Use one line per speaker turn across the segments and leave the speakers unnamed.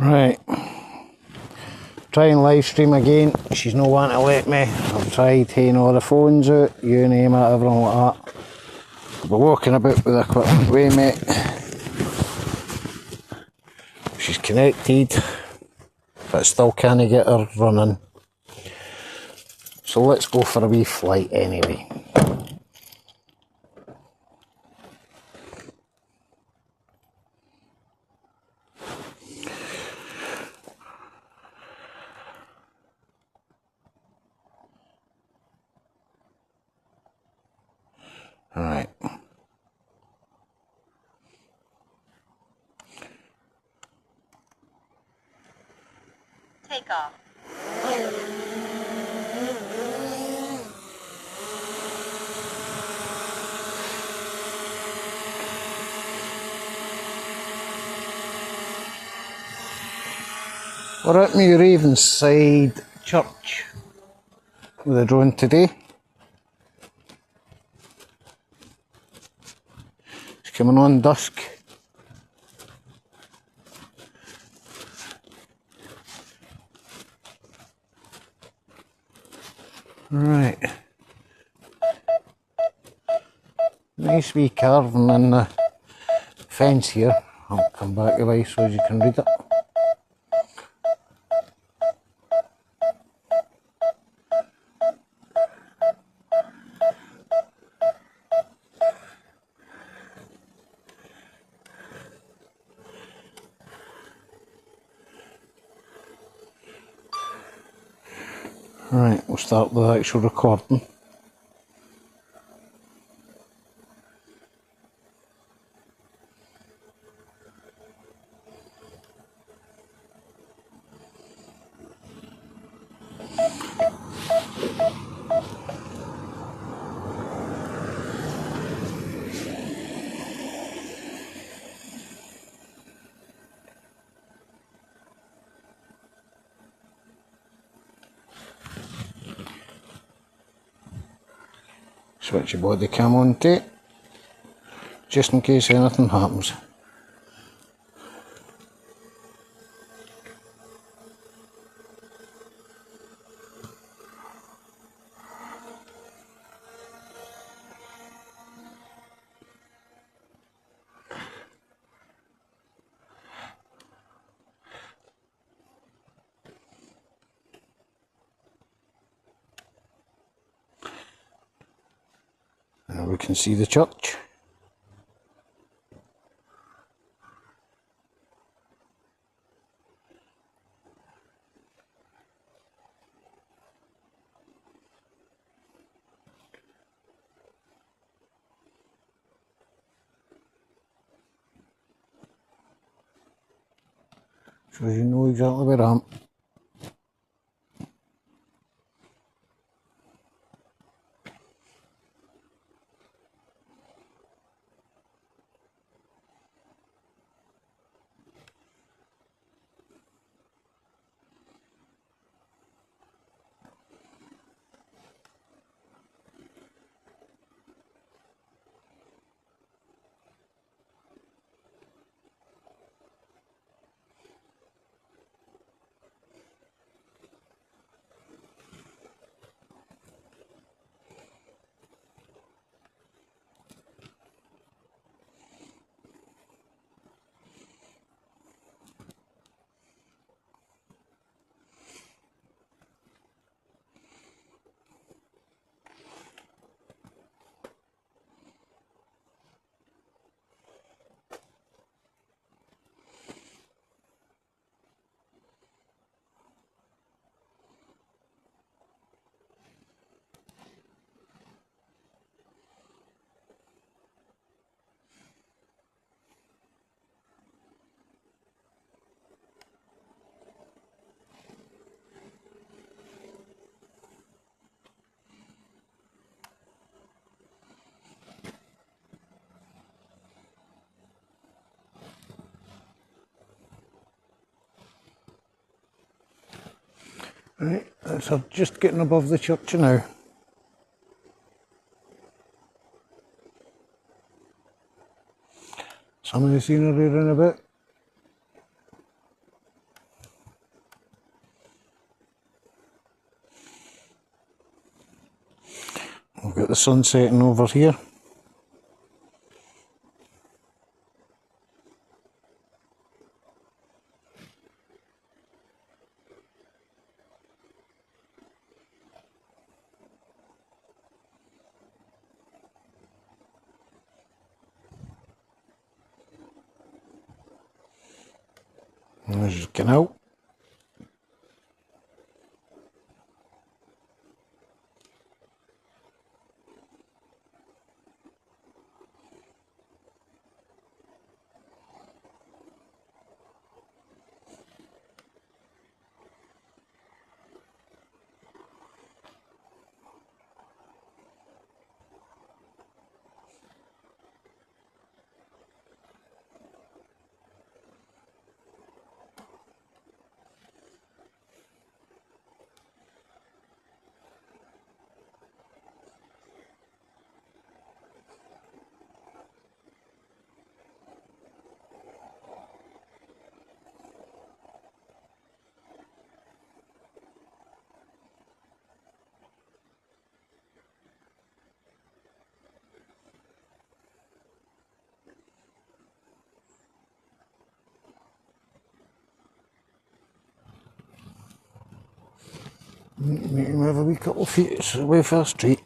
Right, try and live stream again. She's not wanting to let me. I've tried taking all the phones out, you name it, everything like that. I'll be walking about with equipment with mate. She's connected, but still can't get her running. So let's go for a wee flight anyway. Alright.
Take off.
We're at Muiravonside Church with a drone today. It's coming on dusk. Right. Nice wee carving in the fence here. I'll come back away so you can read it. Right, we'll start with the actual recording. Switch your body cam on to, just in case anything happens. Now we can see the church. So you know exactly where I am. Right, that's her just getting above the church now. Some of the scenery around a bit. sun setting over here. And there's your canal. Move a wee couple of feet away from the street.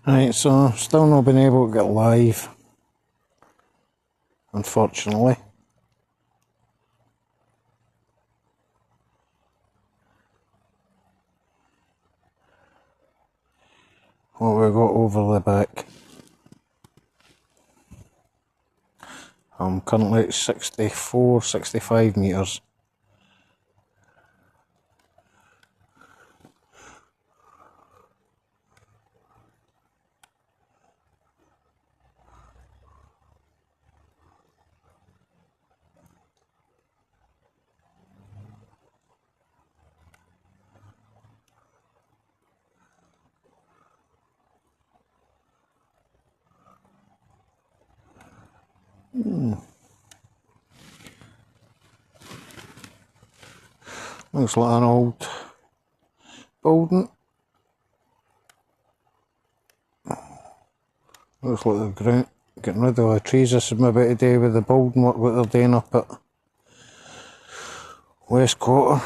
Right, so still not been able to get live, unfortunately. What we got over the back. I'm currently at 64, 65 metres. Looks like an old building. Looks like they're getting rid of the trees. This is maybe to do with the building work what they're doing up at West Quarter.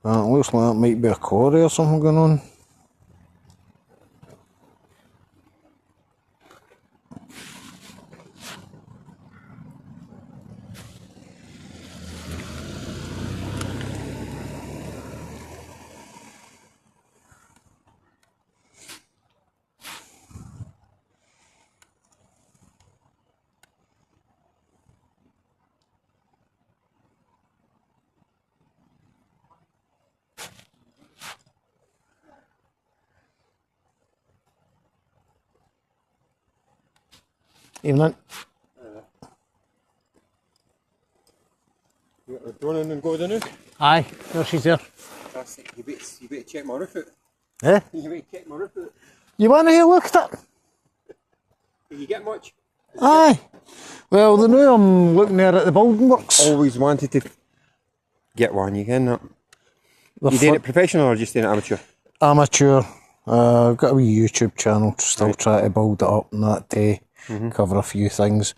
It looks like that might be a quarry or something going on. Evening.
You got the drone in and go down now?
Aye, there she's there.
That's it. You better check my roof out.
Eh?
You better check my roof out.
You want to have a look at it?
Can you get much?
Aye. Well, the new I'm looking there at the building works.
Always wanted to get one, you can not. You doing it professional or just doing it amateur?
Amateur. I've got a wee YouTube channel, still try to build it up and that day. Cover a few things,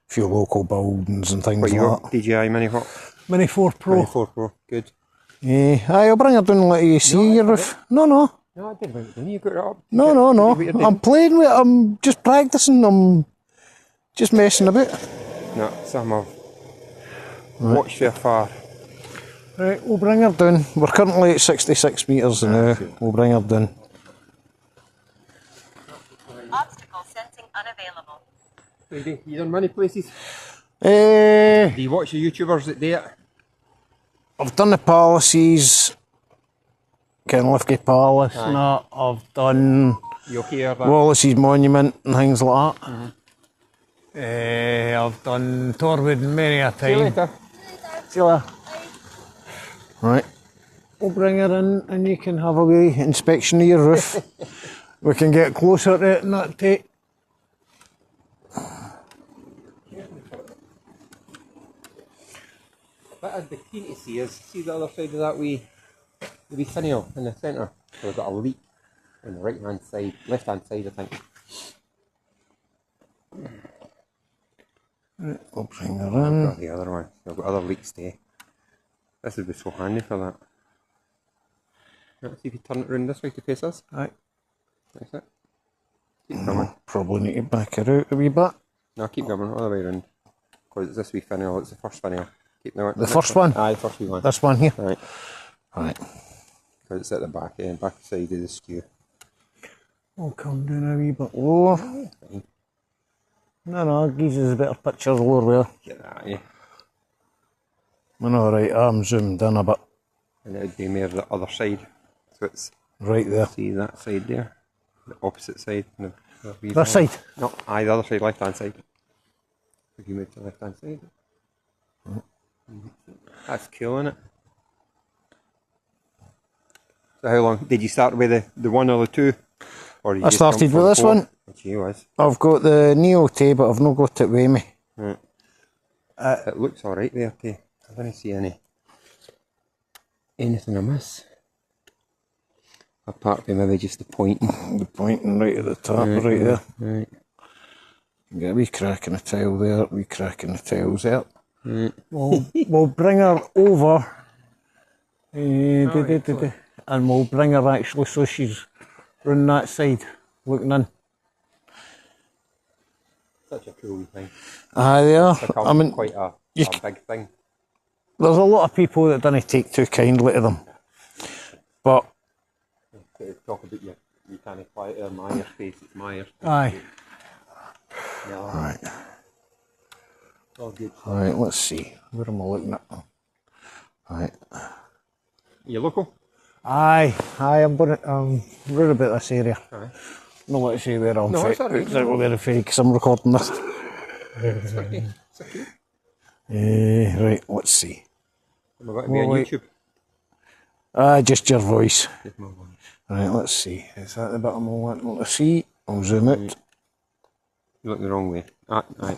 a few local buildings and things
What you
like
got?
that.
DJI Mini what?
Mini 4 Pro.
Mini 4 Pro, good.
Aye, I'll bring her down and let you see your roof. No.
No, I didn't bring it down. You got it up.
No. I'm playing with it. I'm just practicing. I'm just messing about.
No, some of watch their far.
Right, we'll bring her down. We're currently at 66 metres now. We'll bring her down.
Obstacle sensing unavailable.
You done many places?
Eh,
Do you watch the YouTubers that do it?
I've done the palaces, Kenlifke Palace, and that. I've done
You okay with that?
Wallace's Monument and things like that. I've done Torwood many a
See you
time.
later.
See you later. Right, we'll bring her in and you can have a wee inspection of your roof. We can get closer to it and that take.
What I'd be keen to see is, see the other side of that wee finial in the centre. So we've got a leak on the right hand side, left hand side I think.
Right, we'll bring her in.
Got the other one. I've got other leaks there. This would be so handy for that. Let's see if you turn it around this way to face us.
Right.
That's it. Keep coming.
Probably need to back her out a wee bit.
No, keep going all the way around. Because it's this wee finial, it's the first finial. Keep the
first one?
Aye, the first wee one.
This one here.
Right.
Right.
Because it's at the back end, back side of the skew.
We'll come down a wee bit lower. No, gives us a better picture lower there.
Get that, yeah.
I'm alright, I'm zoomed in a bit.
And it would be more the other side. So it's,
Right there.
see that side there? The opposite side. The wee
This side?
No, aye, the other side, left hand side. If you move to the left hand side. That's cool, isn't it? So how long did you start with the one or the two? Or did you
I
just jump
started
for
with
the
this
four?
one.
Gee whiz.
I've got the Neo Tay, but I've not got it with me.
Right. It looks alright there, too. I don't see anything amiss. Apart from maybe just the pointing.
The pointing right at the top, right there.
Right.
Get a wee crack in the tile there, wee crack in the tiles there.
Right.
We'll bring her over. And we'll bring her actually so she's round that side, looking in.
Such a cool wee thing.
Aye, they are.
Become
I mean,
quite a
you
big thing.
there's a lot of people that don't take too kindly to them. But,
To talk about you can't apply it my airspace, it's my airspace.
aye.
Yeah.
Right.
All good.
Right, let's see. Where am I looking at? Right.
You local?
Aye, I'm going to, worried about this area.
Aye.
No, let's see where I'm
No, it's alright.
exactly where I'm because I'm recording this.
It's okay. It's okay.
Right, let's see.
I'm about to be on
Wait.
YouTube.
Just your voice.
Just my voice.
Right, let's see. Is that the bit I'm wanting to see? I'll zoom out.
You're looking the wrong way. Aye,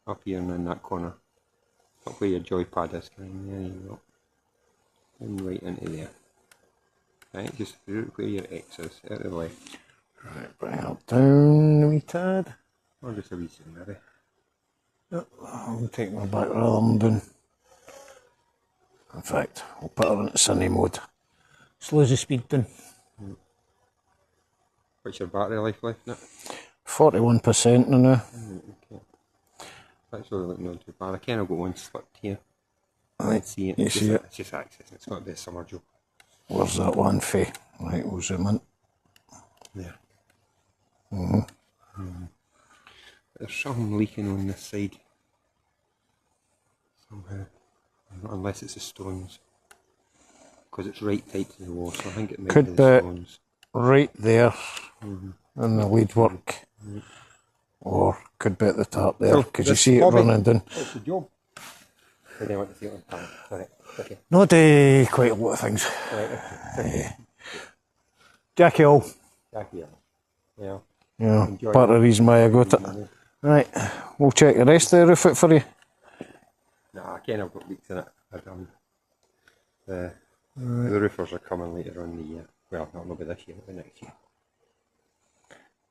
up here and in that corner. Up where your joypad is. There you go. And right into there. Right, just where your X is, out of the way.
Right, bring it down a wee tad.
Or just a wee soon, maybe.
I'll take my back rather than down. In fact, I'll put her into sunny mode. Slows the speed down.
What's your battery life left in it?
41% now.
Okay. Actually looking not too bad. I kind of got one slipped here.
Right,
See it.
you see it?
It's just access. It's not a bit of summer job.
Where's that one for? Right, we'll zoom in.
There. There's something leaking on this side. Somehow. Unless it's the stones. Because it's right tight to the wall, so I think it might
Could
be the stones.
Right there in the lead work. Or could be at the top there,
So,
because you
this
see it
hobby-
running down.
What's the job? I didn't want to see it on time. Sorry. Okay.
No, do quite a lot of things.
Right, okay.
Jackie all.
Jackie, yeah.
Yeah,
Enjoy
part
it.
of the reason why I got it. Right, we'll check the rest of the roof out for you.
Nah, I kind of got leaks in it. I've done. The roofers are coming later on in the year. Well, not be this year, but next year.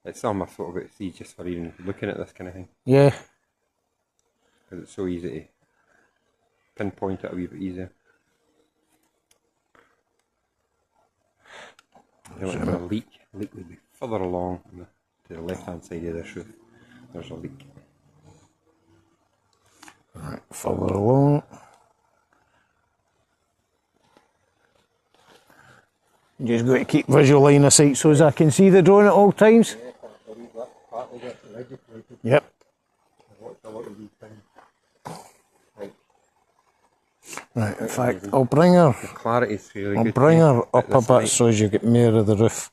It's something I thought about to see just for even looking at this kind of thing.
Yeah.
Because it's so easy to pinpoint it a wee bit easier. If a leak would be further along on to the left hand side of this roof. There's a leak.
Right, further along. You just got to keep visual line of sight so as I can see the drone at all times. Yep. Right, in fact, I'll bring her.
The clarity's really
I'll
good.
bring
here
her
at
up a
this
bit
height.
so as you get more of the roof.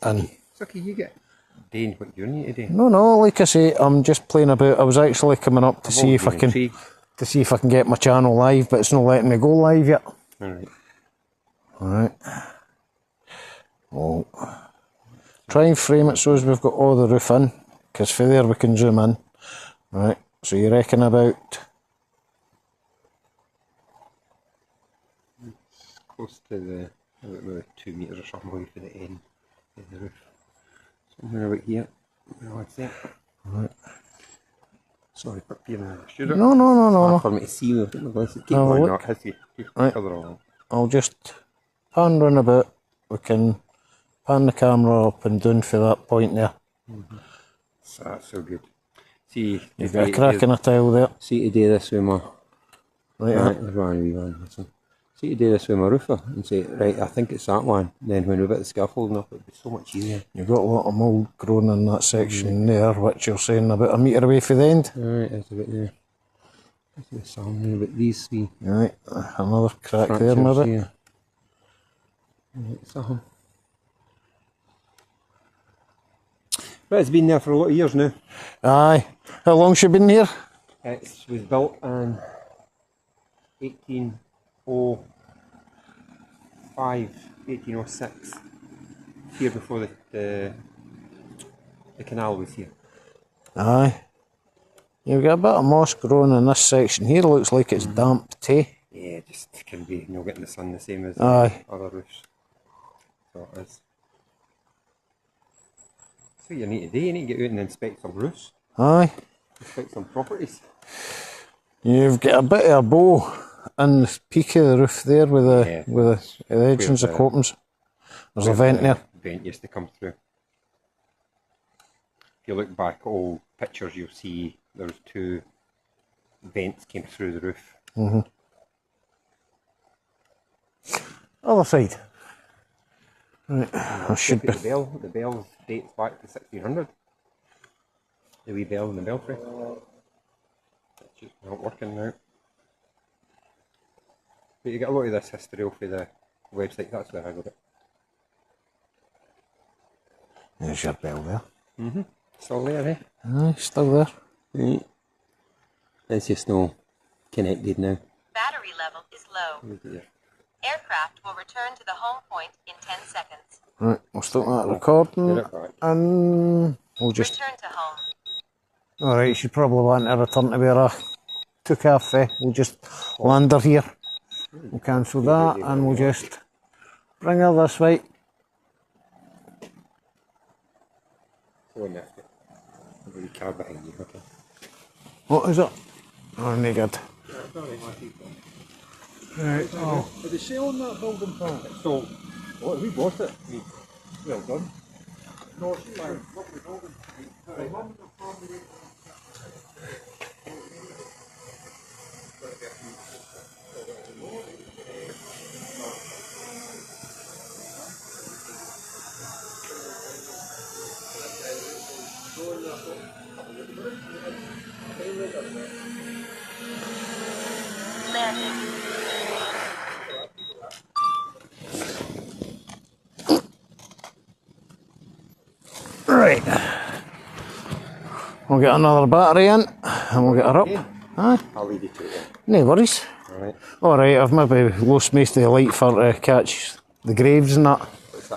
And
It's okay, you get doing what you need to do.
no, like I say, I'm just playing about. I was actually coming up to see if I
Been
can
intrigued.
get my channel live, but it's not letting me go live yet.
Alright.
Alright. Well, try and frame it so as we've got all the roof in, because for there we can zoom in. Right, so you reckon about
Close to the about maybe 2 metres or something away from the end of the roof. Somewhere about here. No, that's it.
Right.
Sorry for peering in the studio.
No.
For me to see me, keep
Have a
going
look.
up, has to keep
Right.
further along.
I'll just pan round a bit. We can pan the camera up and down for that point there.
So that's so good. See,
You've got a crack in a tile there.
See to do this with my
Right,
there's one wee one. Listen. See to do this with my roofer and say, right, I think it's that one. Then when we put the scaffolding up, it'd be so much easier.
You've got a lot of mould growing in that section there, which you're saying about a metre away from the end.
Alright, that's a bit there. That's a bit something about these three
Right, another crack there
fractures
maybe.
here. Right, something. Right, it's been there for a lot of years now.
Aye. How long's she been here?
It was built in 1805, 1806. Here before the canal was here.
Aye. You've got a bit of moss growing in this section here. Looks like it's damp too.
Yeah, just can be getting the sun the same as
Aye.
other roofs. So it is. So you need to do, you need to get out and inspect some roofs,
Aye.
inspect some properties.
You've got a bit of a bow in the peak of the roof there with the edgings of
the-
copings. There's a vent there.
Vent used to come through. If you look back at old pictures, you'll see there was 2 vents came through the roof.
Other side. Right, I should be.
The bell dates back to 1600. The wee bell in the belfry. It's just not working now. But you get a lot of this history off of the website, that's where I got it.
There's your bell there.
Still there, eh?
Aye, still there.
Right. It's just no connected now.
Battery level is low.
Oh dear.
Aircraft will return to the home point in 10 seconds.
Right, we'll stop that recording
Get it back.
and we'll just.
Return to home.
Alright, she'd probably want to return to where I took off. We'll just land her here. We'll cancel that and we'll just bring her this way.
Go on there. I've got the car behind you, okay?
What is it? Oh, no good.
That's alright, my people.
Right. Oh.
Are they selling that building, pal? It's sold. What, who bought it? Me. Well done. No, it's fine. Lovely building.
Landing.
Right. We'll get another battery in and we'll get her up. Aye.
I'll leave you to it.
No worries.
Alright.
Alright, I've maybe lost most of the light for to catch the graves and that.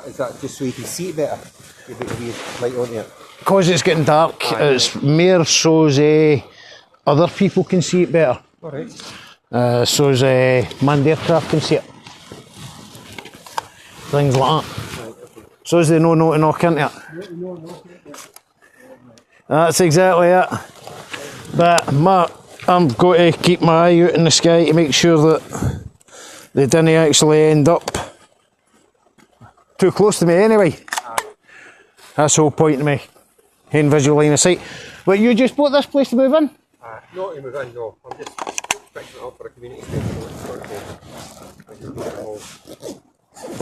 Is that just so you can see it better? Give it a wee light on it.
Because it's getting dark, it's more so as other people can see it better.
Alright.
So as manned aircraft can see it. Things like that. So as they know not to knock into it. That's exactly it. But I'm going to keep my eye out in the sky to make sure that they didn't actually end up too close to me anyway. That's the whole point of me. In visual line of sight. But you just bought this place to move in?
Not to move in, no. I'm just fixing it up for a community festival.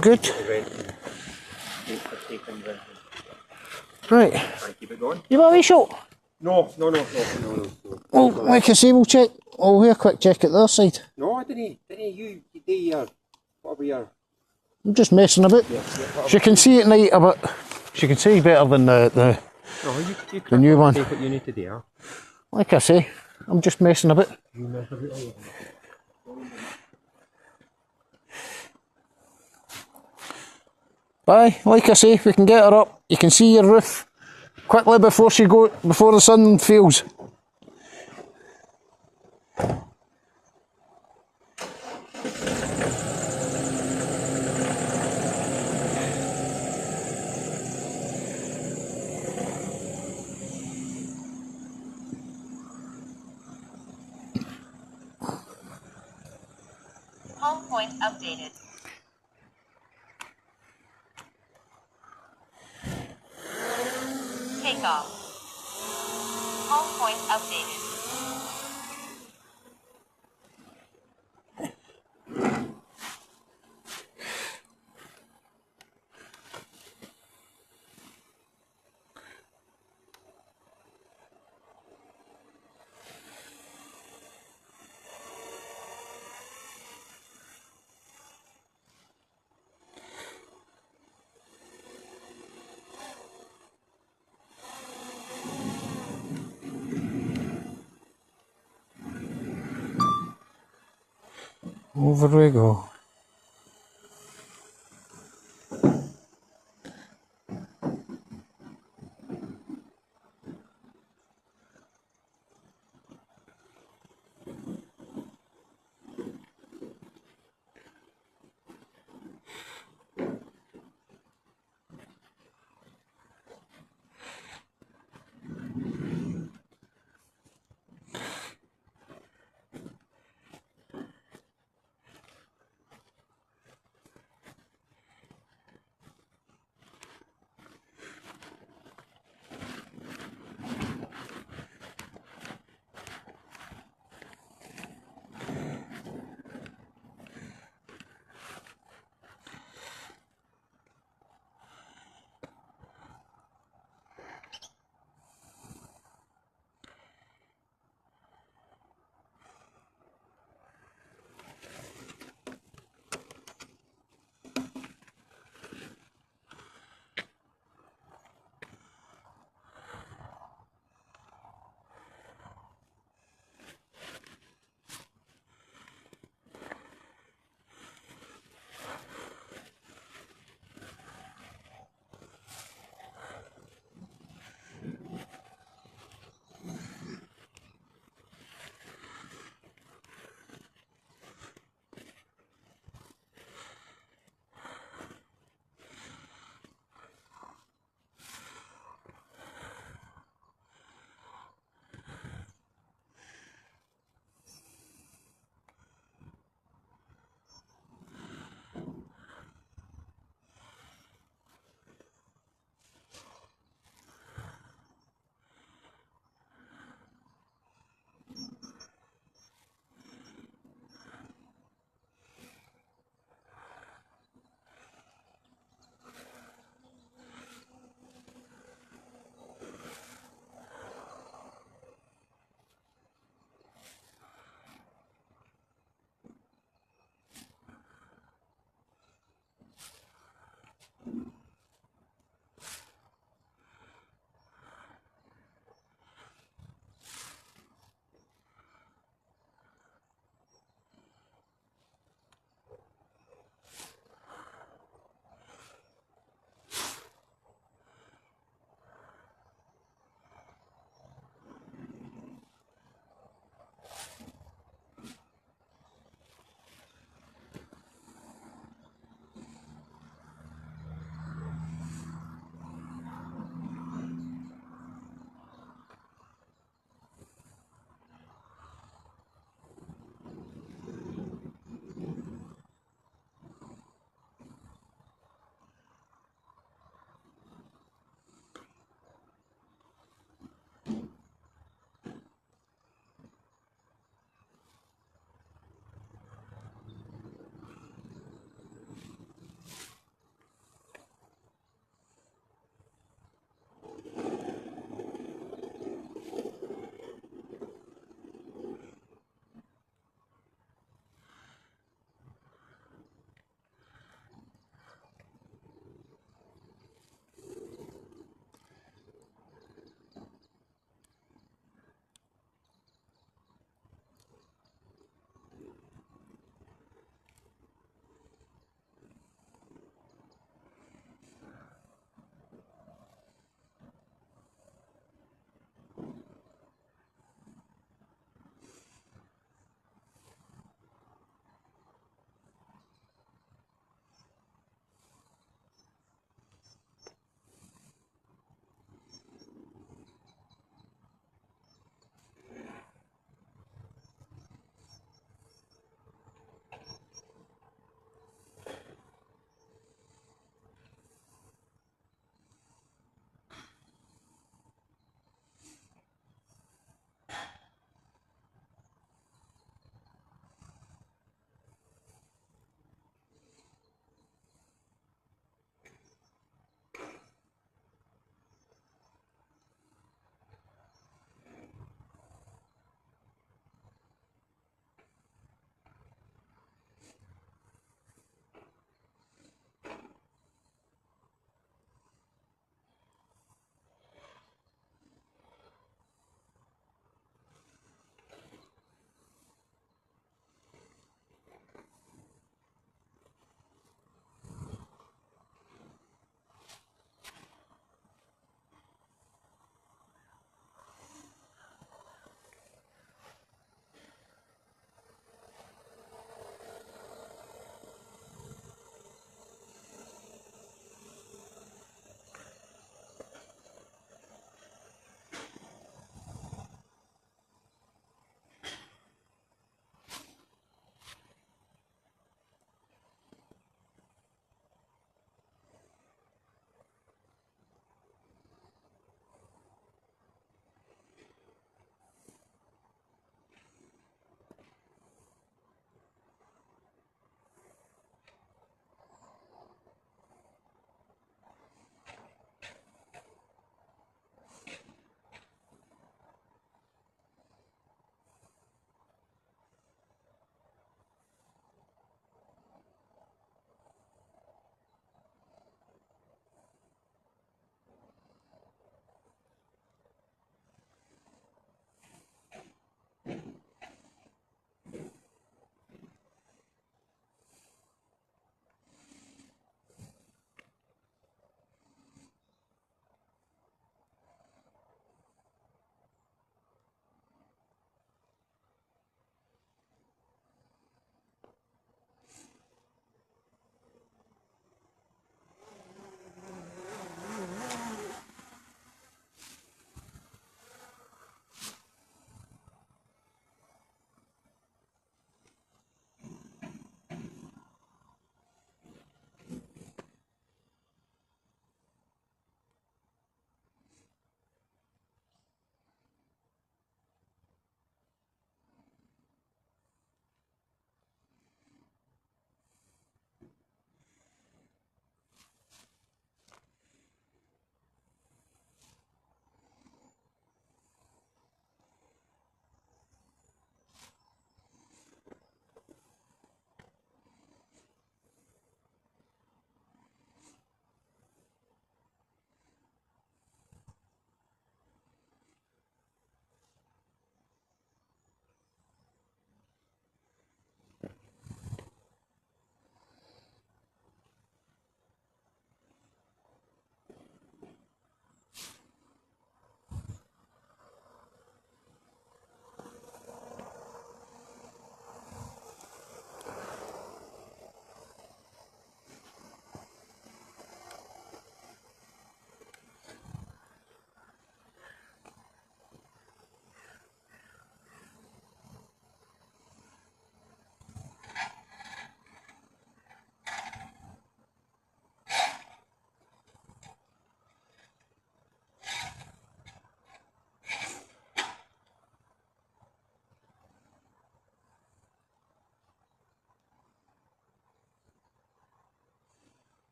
Good. Right.
Keep it going.
You want a wee shot?
No.
Well, like I say, we'll check. We'll have a quick check at the other side.
No, I didn't. You do your whatever your.
I'm just messing about. She can see at night a bit. She can see better than the
No, you
the new one.
take what you need to do. Huh?
Like I say, I'm just messing about.
You mess about all that.
Aye, like I say, if we can get her up, you can see your roof quickly before the sun fails.
Home point updated. Takeoff. Home point updated.
Over we go.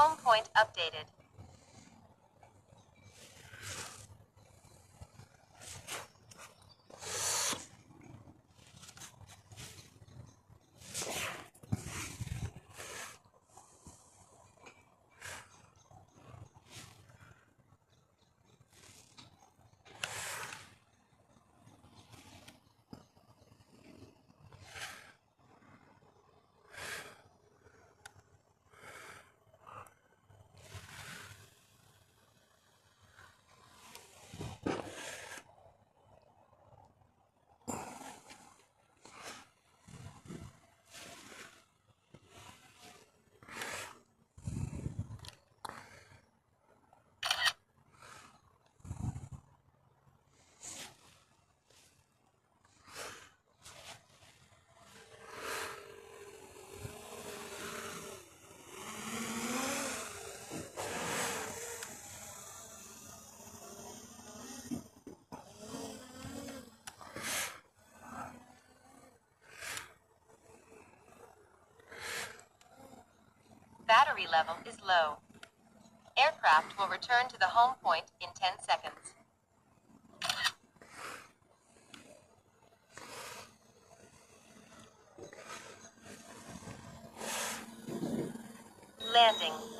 Home point updated. Battery level is low. Aircraft will return to the home point in 10 seconds. Landing.